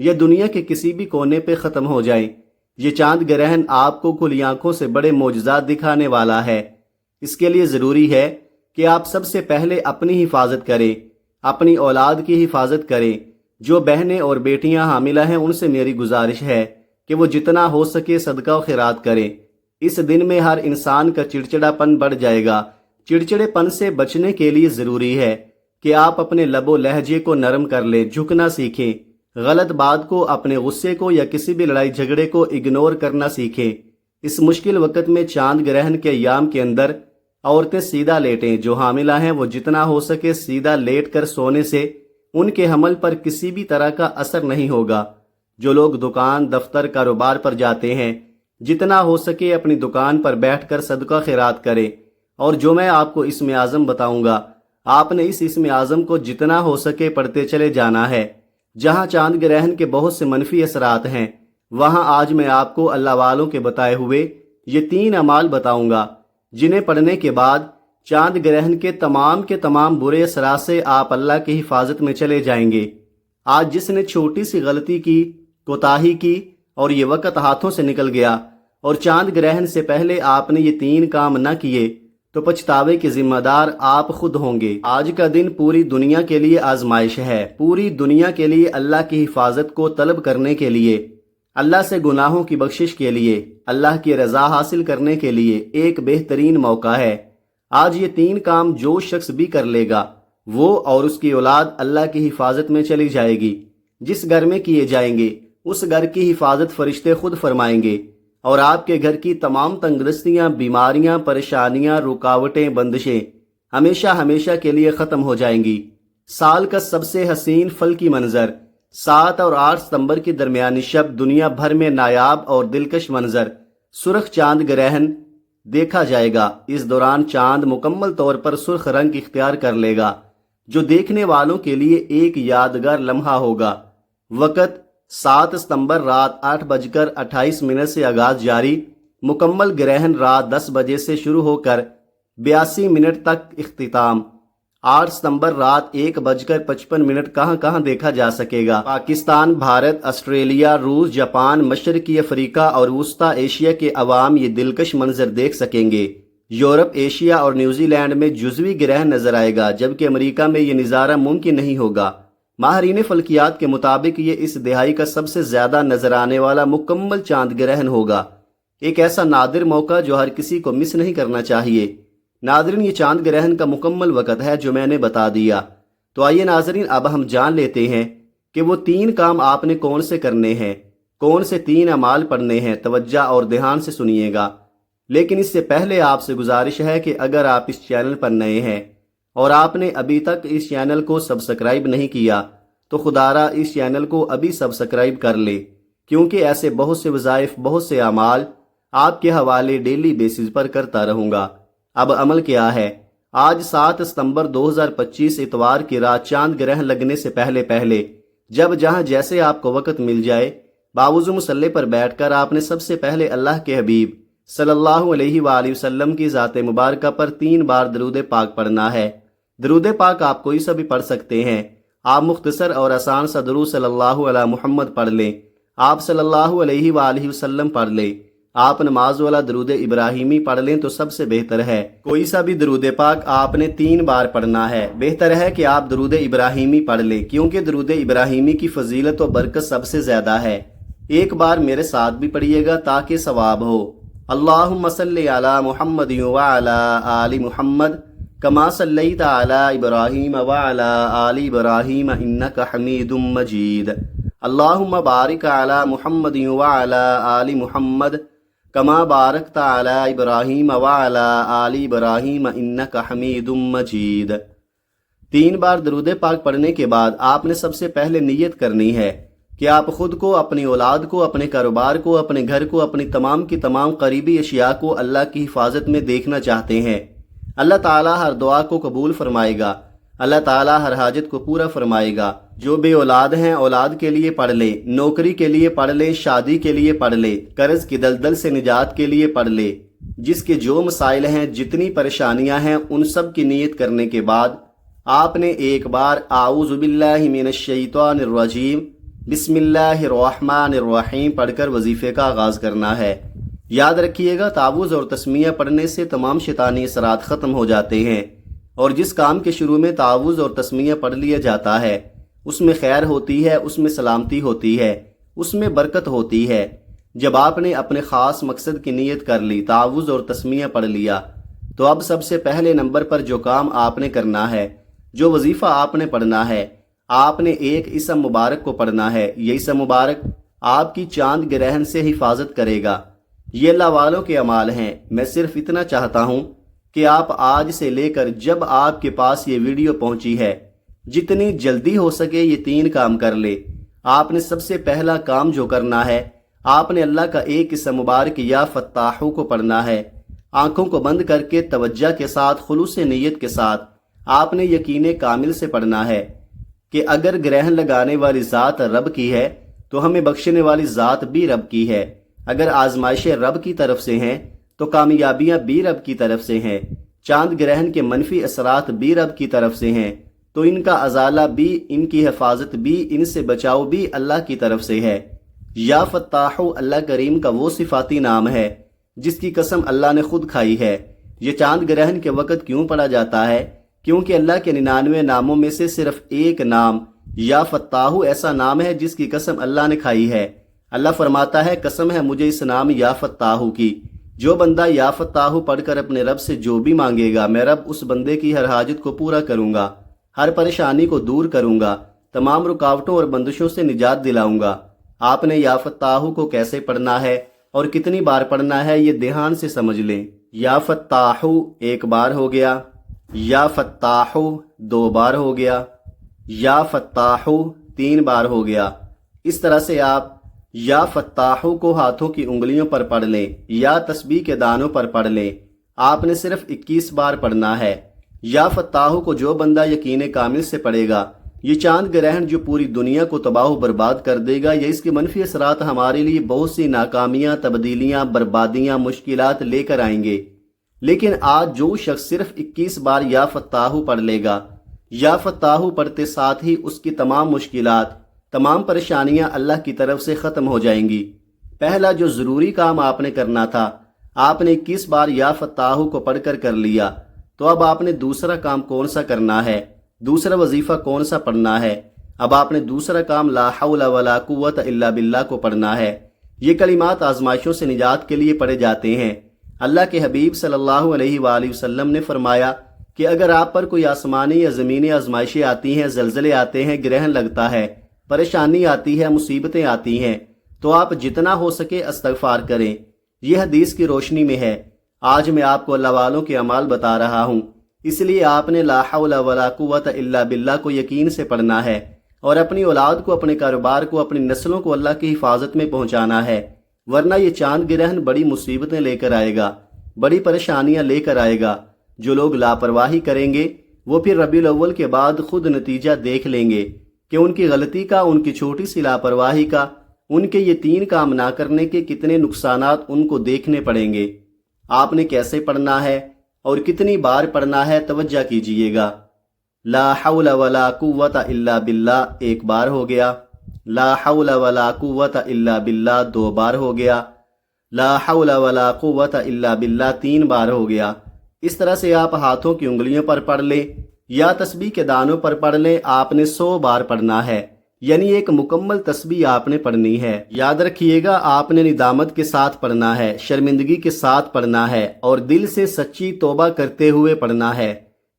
یا دنیا کے کسی بھی کونے پہ ختم ہو جائیں۔ یہ چاند گرہن آپ کو کھلی آنکھوں سے بڑے معجزات دکھانے والا ہے۔ اس کے لیے ضروری ہے کہ آپ سب سے پہلے اپنی حفاظت کریں، اپنی اولاد کی حفاظت کریں۔ جو بہنیں اور بیٹیاں حاملہ ہیں ان سے میری گزارش ہے کہ وہ جتنا ہو سکے صدقہ و خیرات کریں۔ اس دن میں ہر انسان کا چڑچڑا پن بڑھ جائے گا۔ چڑچڑے پن سے بچنے کے لیے ضروری ہے کہ آپ اپنے لب و لہجے کو نرم کر لیں، جھکنا سیکھیں، غلط بات کو، اپنے غصے کو یا کسی بھی لڑائی جھگڑے کو اگنور کرنا سیکھیں۔ اس مشکل وقت میں چاند گرہن کے ایام کے اندر عورتیں سیدھا لیٹیں۔ جو حاملہ ہیں وہ جتنا ہو سکے سیدھا لیٹ کر سونے سے ان کے حمل پر کسی بھی طرح کا اثر نہیں ہوگا۔ جو لوگ دکان، دفتر، کاروبار پر جاتے ہیں جتنا ہو سکے اپنی دکان پر بیٹھ کر صدقہ خیرات کریں۔ اور جو میں آپ کو اسم اعظم بتاؤں گا آپ نے اس اسم اعظم کو جتنا ہو سکے پڑھتے چلے جانا ہے۔ جہاں چاند گرہن کے بہت سے منفی اثرات ہیں وہاں آج میں آپ کو اللہ والوں کے بتائے ہوئے یہ 3 اعمال بتاؤں گا جنہیں پڑھنے کے بعد چاند گرہن کے تمام برے اثرات سے آپ اللہ کی حفاظت میں چلے جائیں گے۔ آج جس نے چھوٹی سی غلطی کی، کوتاہی کی اور یہ وقت ہاتھوں سے نکل گیا اور چاند گرہن سے پہلے آپ نے یہ 3 کام نہ کیے تو پچھتاوے کے ذمہ دار آپ خود ہوں گے۔ آج کا دن پوری دنیا کے لیے آزمائش ہے، پوری دنیا کے لیے اللہ کی حفاظت کو طلب کرنے کے لیے، اللہ سے گناہوں کی بخشش کے لیے، اللہ کی رضا حاصل کرنے کے لیے ایک بہترین موقع ہے۔ آج یہ 3 کام جو شخص بھی کر لے گا وہ اور اس کی اولاد اللہ کی حفاظت میں چلی جائے گی۔ جس گھر میں کیے جائیں گے اس گھر کی حفاظت فرشتے خود فرمائیں گے اور آپ کے گھر کی تمام تنگدستیاں، بیماریاں، پریشانیاں، رکاوٹیں، بندشیں ہمیشہ کے لیے ختم ہو جائیں گی۔ سال کا سب سے حسین فلکی منظر 7 اور 8 ستمبر کی درمیانی شب دنیا بھر میں نایاب اور دلکش منظر سرخ چاند گرہن دیکھا جائے گا۔ اس دوران چاند مکمل طور پر سرخ رنگ اختیار کر لے گا جو دیکھنے والوں کے لیے ایک یادگار لمحہ ہوگا۔ وقت 7 ستمبر رات 8:28 سے آغاز جاری، مکمل گرہن رات 10 بجے سے شروع ہو کر 82 تک اختتام۔ 8 ستمبر رات 1:55 کہاں دیکھا جا سکے گا؟ پاکستان، بھارت، آسٹریلیا، روس، جاپان، مشرقی افریقہ اور وسطی ایشیا کے عوام یہ دلکش منظر دیکھ سکیں گے۔ یورپ، ایشیا اور نیوزی لینڈ میں جزوی گرہن نظر آئے گا جبکہ امریکہ میں یہ نظارہ ممکن نہیں ہوگا۔ ماہرین فلکیات کے مطابق یہ اس دہائی کا سب سے زیادہ نظر آنے والا مکمل چاند گرہن ہوگا، ایک ایسا نادر موقع جو ہر کسی کو مس نہیں کرنا چاہیے۔ ناظرین، یہ چاند گرہن کا مکمل وقت ہے جو میں نے بتا دیا۔ تو آئیے ناظرین اب ہم جان لیتے ہیں کہ وہ 3 کام آپ نے کون سے کرنے ہیں، کون سے 3 اعمال پڑھنے ہیں۔ توجہ اور دھیان سے سنیے گا، لیکن اس سے پہلے آپ سے گزارش ہے کہ اگر آپ اس چینل پر نئے ہیں اور آپ نے ابھی تک اس چینل کو سبسکرائب نہیں کیا تو خدارا اس چینل کو ابھی سبسکرائب کر لے، کیونکہ ایسے بہت سے وظائف، بہت سے اعمال آپ کے حوالے ڈیلی بیسز پر کرتا رہوں گا۔ اب عمل کیا ہے؟ آج 7 ستمبر 2025 اتوار کی رات چاند گرہن لگنے سے پہلے جہاں جیسے آپ کو وقت مل جائے باوضو مصلی پر بیٹھ کر آپ نے سب سے پہلے اللہ کے حبیب صلی اللہ علیہ وآلہ وسلم کی ذات مبارکہ پر 3 بار درود پاک پڑھنا ہے۔ درود پاک آپ کوئی سا بھی پڑھ سکتے ہیں، آپ مختصر اور آسان سا درود صلی اللہ علیہ محمد پڑھ لیں، آپ صلی اللہ علیہ وآلہ وسلم پڑھ لیں، آپ نماز والا درود ابراہیمی پڑھ لیں تو سب سے بہتر ہے۔ کوئی سا بھی درود پاک آپ نے 3 بار پڑھنا ہے۔ بہتر ہے کہ آپ درود ابراہیمی پڑھ لیں کیونکہ درود ابراہیمی کی فضیلت و برکت سب سے زیادہ ہے۔ ایک بار میرے ساتھ بھی پڑھیے گا تاکہ ثواب ہو۔ اللہم صلی علی محمد وعلی آل محمد کما صلیت علی ابراہیم وعلی آل ابراہیم انک حمید مجید۔ اللہم بارک علی محمد وعلی آل محمد کما بارکت علی ابراہیم وعلی آل ابراہیم انک حمید مجید۔ 3 بار درود پاک پڑھنے کے بعد آپ نے سب سے پہلے نیت کرنی ہے کہ آپ خود کو، اپنی اولاد کو، اپنے کاروبار کو، اپنے گھر کو، اپنی تمام کی تمام قریبی اشیاء کو اللہ کی حفاظت میں دیکھنا چاہتے ہیں۔ اللہ تعالیٰ ہر دعا کو قبول فرمائے گا، اللہ تعالیٰ ہر حاجت کو پورا فرمائے گا۔ جو بے اولاد ہیں اولاد کے لیے پڑھ لیں، نوکری کے لیے پڑھ لیں، شادی کے لیے پڑھ لیں، قرض کی دلدل سے نجات کے لیے پڑھ لیں۔ جس کے جو مسائل ہیں، جتنی پریشانیاں ہیں، ان سب کی نیت کرنے کے بعد آپ نے ایک بار اعوذ باللہ من الشیطان الرجیم بسم اللہ الرحمن الرحیم پڑھ کر وظیفے کا آغاز کرنا ہے۔ یاد رکھیے گا تعوذ اور تسمیہ پڑھنے سے تمام شیطانی اثرات ختم ہو جاتے ہیں، اور جس کام کے شروع میں تعوذ اور تسمیہ پڑھ لیا جاتا ہے اس میں خیر ہوتی ہے، اس میں سلامتی ہوتی ہے، اس میں برکت ہوتی ہے۔ جب آپ نے اپنے خاص مقصد کی نیت کر لی، تعوذ اور تسمیہ پڑھ لیا، تو اب سب سے پہلے نمبر پر جو کام آپ نے کرنا ہے، جو وظیفہ آپ نے پڑھنا ہے، آپ نے ایک اسم مبارک کو پڑھنا ہے۔ یہ اسم مبارک آپ کی چاند گرہن سے حفاظت کرے گا۔ یہ اللہ والوں کے اعمال ہیں۔ میں صرف اتنا چاہتا ہوں کہ آپ آج سے لے کر جب آپ کے پاس یہ ویڈیو پہنچی ہے، جتنی جلدی ہو سکے یہ 3 کام کر لے۔ آپ نے سب سے پہلا کام جو کرنا ہے، آپ نے اللہ کا ایک اسم مبارک یا فتاحو کو پڑھنا ہے۔ آنکھوں کو بند کر کے توجہ کے ساتھ، خلوص نیت کے ساتھ آپ نے یقین کامل سے پڑھنا ہے کہ اگر گرہن لگانے والی ذات رب کی ہے تو ہمیں بخشنے والی ذات بھی رب کی ہے۔ اگر آزمائشیں رب کی طرف سے ہیں تو کامیابیاں بھی رب کی طرف سے ہیں۔ چاند گرہن کے منفی اثرات بھی رب کی طرف سے ہیں تو ان کا ازالہ بھی، ان کی حفاظت بھی، ان سے بچاؤ بھی اللہ کی طرف سے ہے۔ یا فتاحو اللہ کریم کا وہ صفاتی نام ہے جس کی قسم اللہ نے خود کھائی ہے۔ یہ چاند گرہن کے وقت کیوں پڑھا جاتا ہے؟ کیونکہ اللہ کے 99 ناموں میں سے صرف ایک نام یا فتاحو ایسا نام ہے جس کی قسم اللہ نے کھائی ہے۔ اللہ فرماتا ہے، قسم ہے مجھے اس نام یا فتاحو کی، جو بندہ یا فتاحو پڑھ کر اپنے رب سے جو بھی مانگے گا، میں رب اس بندے کی ہر حاجت کو پورا کروں گا، ہر پریشانی کو دور کروں گا، تمام رکاوٹوں اور بندشوں سے نجات دلاؤں گا۔ آپ نے یا فتاحو کو کیسے پڑھنا ہے اور کتنی بار پڑھنا ہے یہ دھیان سے سمجھ لیں۔ یا فتاحو 1 بار ہو گیا، یا فتاحو 2 بار ہو گیا، یا فتاحو 3 بار ہو گیا۔ اس طرح سے آپ یا فتاحو کو ہاتھوں کی انگلیوں پر پڑھ لیں یا تسبیح کے دانوں پر پڑھ لیں۔ آپ نے صرف 21 بار پڑھنا ہے۔ یا فتاحو کو جو بندہ یقین کامل سے پڑھے گا، یہ چاند گرہن جو پوری دنیا کو تباہ و برباد کر دے گا، یا اس کے منفی اثرات ہمارے لیے بہت سی ناکامیاں، تبدیلیاں، بربادیاں، مشکلات لے کر آئیں گے، لیکن آج جو شخص صرف 21 بار یا فتاحو پڑھ لے گا، یا فتاحو پڑھتے ساتھ ہی اس کی تمام مشکلات، تمام پریشانیاں اللہ کی طرف سے ختم ہو جائیں گی۔ پہلا جو ضروری کام آپ نے کرنا تھا، آپ نے 21 بار یا فتاحو کو پڑھ کر لیا، تو اب آپ نے دوسرا کام کون سا کرنا ہے؟ دوسرا وظیفہ کون سا پڑھنا ہے؟ اب آپ نے دوسرا کام لا حول ولا قوت الا باللہ کو پڑھنا ہے۔ یہ کلمات آزمائشوں سے نجات کے لیے پڑھے جاتے ہیں۔ اللہ کے حبیب صلی اللہ علیہ وآلہ وسلم نے فرمایا کہ اگر آپ پر کوئی آسمانی یا زمینی آزمائشیں آتی ہیں، زلزلے آتے ہیں، گرہن لگتا ہے، پریشانی آتی ہے، مصیبتیں آتی ہیں، تو آپ جتنا ہو سکے استغفار کریں۔ یہ حدیث کی روشنی میں ہے۔ آج میں آپ کو اللہ والوں کے اعمال بتا رہا ہوں، اس لیے آپ نے لا حول ولا قوت الا باللہ کو یقین سے پڑھنا ہے اور اپنی اولاد کو، اپنے کاروبار کو، اپنی نسلوں کو اللہ کی حفاظت میں پہنچانا ہے، ورنہ یہ چاند گرہن بڑی مصیبتیں لے کر آئے گا، بڑی پریشانیاں لے کر آئے گا۔ جو لوگ لاپرواہی کریں گے وہ پھر ربیع الاول کے بعد خود نتیجہ دیکھ لیں گے کہ ان کی غلطی کا، ان کی چھوٹی سی لاپرواہی کا، ان کے یہ 3 کام نہ کرنے کے کتنے نقصانات ان کو دیکھنے پڑیں گے۔ آپ نے کیسے پڑھنا ہے اور کتنی بار پڑھنا ہے توجہ کیجئے گا۔ لا حول ولا قوت الا باللہ 1 بار ہو گیا، لا حول ولا قوت الا باللہ 2 بار ہو گیا، لا حول ولا قوت الا باللہ 3 بار ہو گیا۔ اس طرح سے آپ ہاتھوں کی انگلیوں پر پڑھ لیں یا تسبیح کے دانوں پر پڑھ لیں۔ آپ نے 100 بار پڑھنا ہے، یعنی ایک مکمل تسبیح آپ نے پڑھنی ہے۔ یاد رکھیے گا، آپ نے ندامت کے ساتھ پڑھنا ہے، شرمندگی کے ساتھ پڑھنا ہے اور دل سے سچی توبہ کرتے ہوئے پڑھنا ہے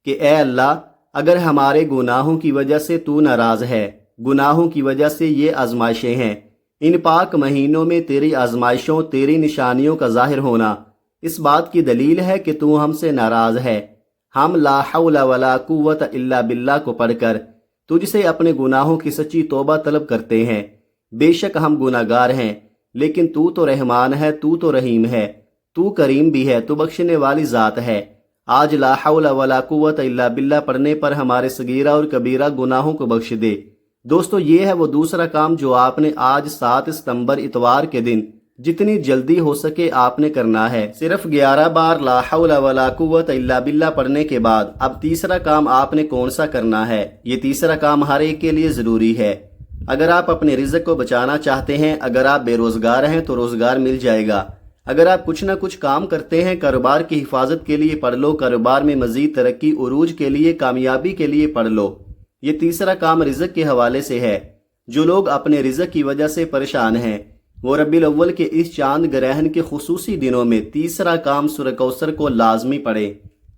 کہ اے اللہ، اگر ہمارے گناہوں کی وجہ سے تو ناراض ہے، گناہوں کی وجہ سے یہ آزمائشیں ہیں، ان پاک مہینوں میں تیری آزمائشوں، تیری نشانیوں کا ظاہر ہونا اس بات کی دلیل ہے کہ تو ہم سے ناراض ہے۔ ہم لا حول ولا قوت الا باللہ کو پڑھ کر تجھ سے اپنے گناہوں کی سچی توبہ طلب کرتے ہیں۔ بے شک ہم گناہ گار ہیں، لیکن تو رحمان ہے، تو رحیم ہے، تو کریم بھی ہے، تو بخشنے والی ذات ہے۔ آج لا حول ولا قوت الا باللہ پڑھنے پر ہمارے صغیرہ اور کبیرہ گناہوں کو بخش دے۔ دوستو، یہ ہے وہ دوسرا کام جو آپ نے آج 7 ستمبر اتوار کے دن جتنی جلدی ہو سکے آپ نے کرنا ہے۔ صرف 11 بار لا حول ولا قوت الا باللہ پڑھنے کے بعد اب تیسرا کام آپ نے کون سا کرنا ہے؟ یہ تیسرا کام ہر ایک کے لیے ضروری ہے۔ اگر آپ اپنے رزق کو بچانا چاہتے ہیں، اگر آپ بے روزگار ہیں تو روزگار مل جائے گا۔ اگر آپ کچھ نہ کچھ کام کرتے ہیں، کاروبار کی حفاظت کے لیے پڑھ لو، کاروبار میں مزید ترقی، عروج کے لیے، کامیابی کے لیے پڑھ لو۔ یہ تیسرا کام رزق کے حوالے سے ہے۔ جو لوگ اپنے رزق کی وجہ سے پریشان ہیں، وہ ربیع الاول کے اس چاند گرہن کے خصوصی دنوں میں تیسرا کام سورہ کوثر کو لازمی پڑھیں۔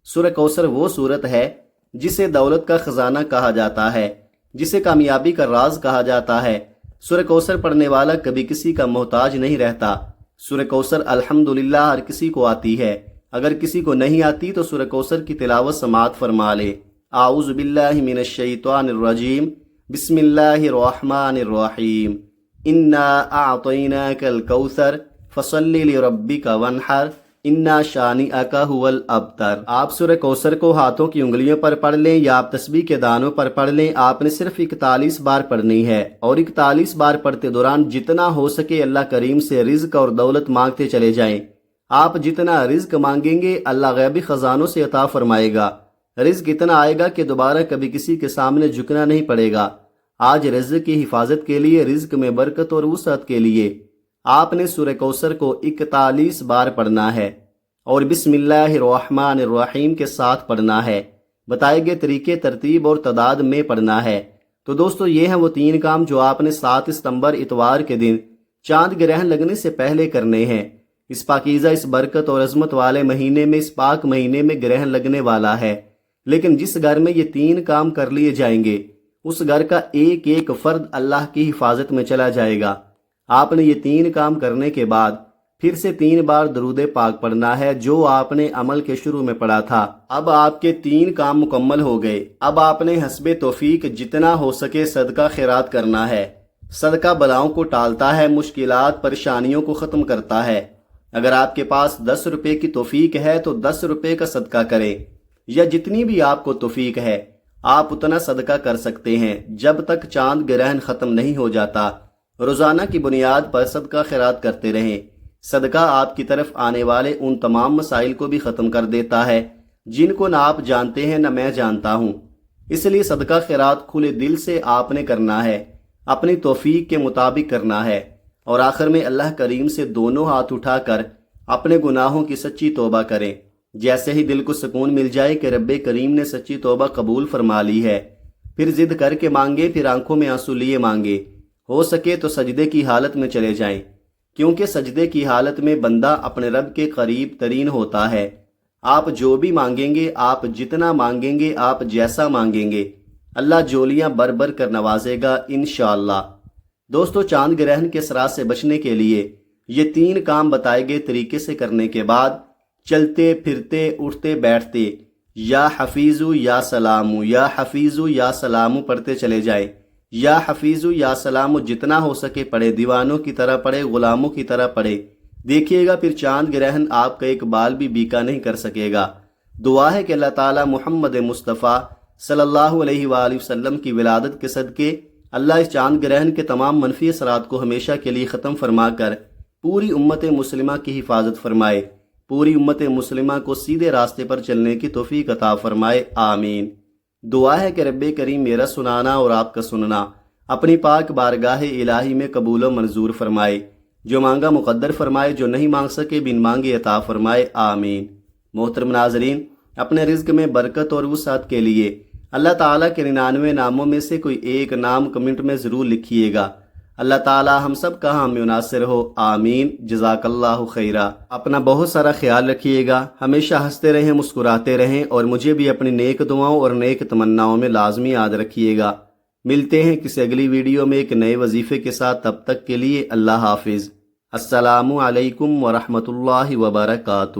سورہ کوثر وہ سورت ہے جسے دولت کا خزانہ کہا جاتا ہے، جسے کامیابی کا راز کہا جاتا ہے۔ سورہ کوثر پڑھنے والا کبھی کسی کا محتاج نہیں رہتا۔ سورہ کوثر الحمدللہ ہر کسی کو آتی ہے۔ اگر کسی کو نہیں آتی تو سورہ کوثر کی تلاوت سماعت فرما لے۔ اعوذ باللہ من الشیطان الرجیم، بسم اللہ الرحمن الرحیم، انا اعطیناک الکوثر فصل لربک وانحر انا شانئک هو الابتر۔ آپ سورہ کوثر کو ہاتھوں کی انگلیوں پر پڑھ لیں یا آپ تسبیح کے دانوں پر پڑھ لیں۔ آپ نے صرف 41 بار پڑھنی ہے، اور 41 بار پڑھتے دوران جتنا ہو سکے اللہ کریم سے رزق اور دولت مانگتے چلے جائیں۔ آپ جتنا رزق مانگیں گے اللہ غیبی خزانوں سے عطا فرمائے گا۔ رزق اتنا آئے گا کہ دوبارہ کبھی کسی کے سامنے جھکنا نہیں پڑے گا۔ آج رزق کی حفاظت کے لیے، رزق میں برکت اور وسعت کے لیے آپ نے سورہ کوثر کو 41 بار پڑھنا ہے، اور بسم اللہ الرحمن الرحیم کے ساتھ پڑھنا ہے۔ بتائے گئے طریقے، ترتیب اور تعداد میں پڑھنا ہے۔ تو دوستو، یہ ہیں وہ 3 کام جو آپ نے 7 ستمبر اتوار کے دن چاند گرہن لگنے سے پہلے کرنے ہیں۔ اس پاکیزہ، اس برکت اور عظمت والے مہینے میں، اس پاک مہینے میں گرہن لگنے والا ہے، لیکن جس گھر میں یہ 3 کام کر لیے جائیں گے اس گھر کا ایک ایک فرد اللہ کی حفاظت میں چلا جائے گا۔ آپ نے یہ 3 کام کرنے کے بعد پھر سے 3 بار درود پاک پڑھنا ہے جو آپ نے عمل کے شروع میں پڑھا تھا۔ اب آپ کے 3 کام مکمل ہو گئے۔ اب آپ نے حسب توفیق جتنا ہو سکے صدقہ خیرات کرنا ہے۔ صدقہ بلاؤں کو ٹالتا ہے، مشکلات، پریشانیوں کو ختم کرتا ہے۔ اگر آپ کے پاس 10 روپے کی توفیق ہے تو 10 روپے کا صدقہ کریں، یا جتنی بھی آپ کو توفیق ہے آپ اتنا صدقہ کر سکتے ہیں جب تک چاند گرہن ختم نہیں ہو جاتا۔ روزانہ کی بنیاد پر صدقہ خیرات کرتے رہیں۔ صدقہ آپ کی طرف آنے والے ان تمام مسائل کو بھی ختم کر دیتا ہے جن کو نہ آپ جانتے ہیں نہ میں جانتا ہوں۔ اس لیے صدقہ خیرات کھلے دل سے آپ نے کرنا ہے، اپنی توفیق کے مطابق کرنا ہے، اور آخر میں اللہ کریم سے دونوں ہاتھ اٹھا کر اپنے گناہوں کی سچی توبہ کریں۔ جیسے ہی دل کو سکون مل جائے کہ رب کریم نے سچی توبہ قبول فرما لی ہے، پھر ضد کر کے مانگے، پھر آنکھوں میں آنسو لیے مانگے۔ ہو سکے تو سجدے کی حالت میں چلے جائیں، کیونکہ سجدے کی حالت میں بندہ اپنے رب کے قریب ترین ہوتا ہے۔ آپ جو بھی مانگیں گے، آپ جتنا مانگیں گے، آپ جیسا مانگیں گے، اللہ جولیاں بر بر کر نوازے گا انشاءاللہ۔ دوستو، چاند گرہن کے اثرات سے بچنے کے لیے یہ 3 کام بتائے گئے طریقے سے کرنے کے بعد چلتے پھرتے اٹھتے بیٹھتے یا حفیظو یا سلامو، یا حفیظو یا سلامو پڑھتے چلے جائیں۔ یا حفیظو یا سلامو جتنا ہو سکے پڑھے، دیوانوں کی طرح پڑھے، غلاموں کی طرح پڑھے۔ دیکھیے گا پھر چاند گرہن آپ کا ایک بال بھی بیکا نہیں کر سکے گا۔ دعا ہے کہ اللہ تعالی محمد مصطفیٰ صلی اللہ علیہ وآلہ وسلم کی ولادت کے صدقے اللہ اس چاند گرہن کے تمام منفی اثرات کو ہمیشہ کے لیے ختم فرما کر پوری امت مسلمہ کی حفاظت فرمائے، پوری امت مسلمہ کو سیدھے راستے پر چلنے کی توفیق عطا فرمائے، آمین۔ دعا ہے کہ رب کریم میرا سنانا اور آپ کا سننا اپنی پاک بارگاہ الہی میں قبول و منظور فرمائے، جو مانگا مقدر فرمائے، جو نہیں مانگ سکے بن مانگے عطا فرمائے، آمین۔ محترم ناظرین، اپنے رزق میں برکت اور وسعت کے لیے اللہ تعالیٰ کے 99 ناموں میں سے کوئی ایک نام کمنٹ میں ضرور لکھیے گا۔ اللہ تعالیٰ ہم سب کا حامی ناصر ہو، آمین۔ جزاک اللہ خیرہ۔ اپنا بہت سارا خیال رکھیے گا، ہمیشہ ہنستے رہیں، مسکراتے رہیں، اور مجھے بھی اپنی نیک دعاؤں اور نیک تمناؤں میں لازمی یاد رکھیے گا۔ ملتے ہیں کسی اگلی ویڈیو میں ایک نئے وظیفے کے ساتھ، تب تک کے لیے اللہ حافظ۔ السلام علیکم ورحمۃ اللہ وبرکاتہ۔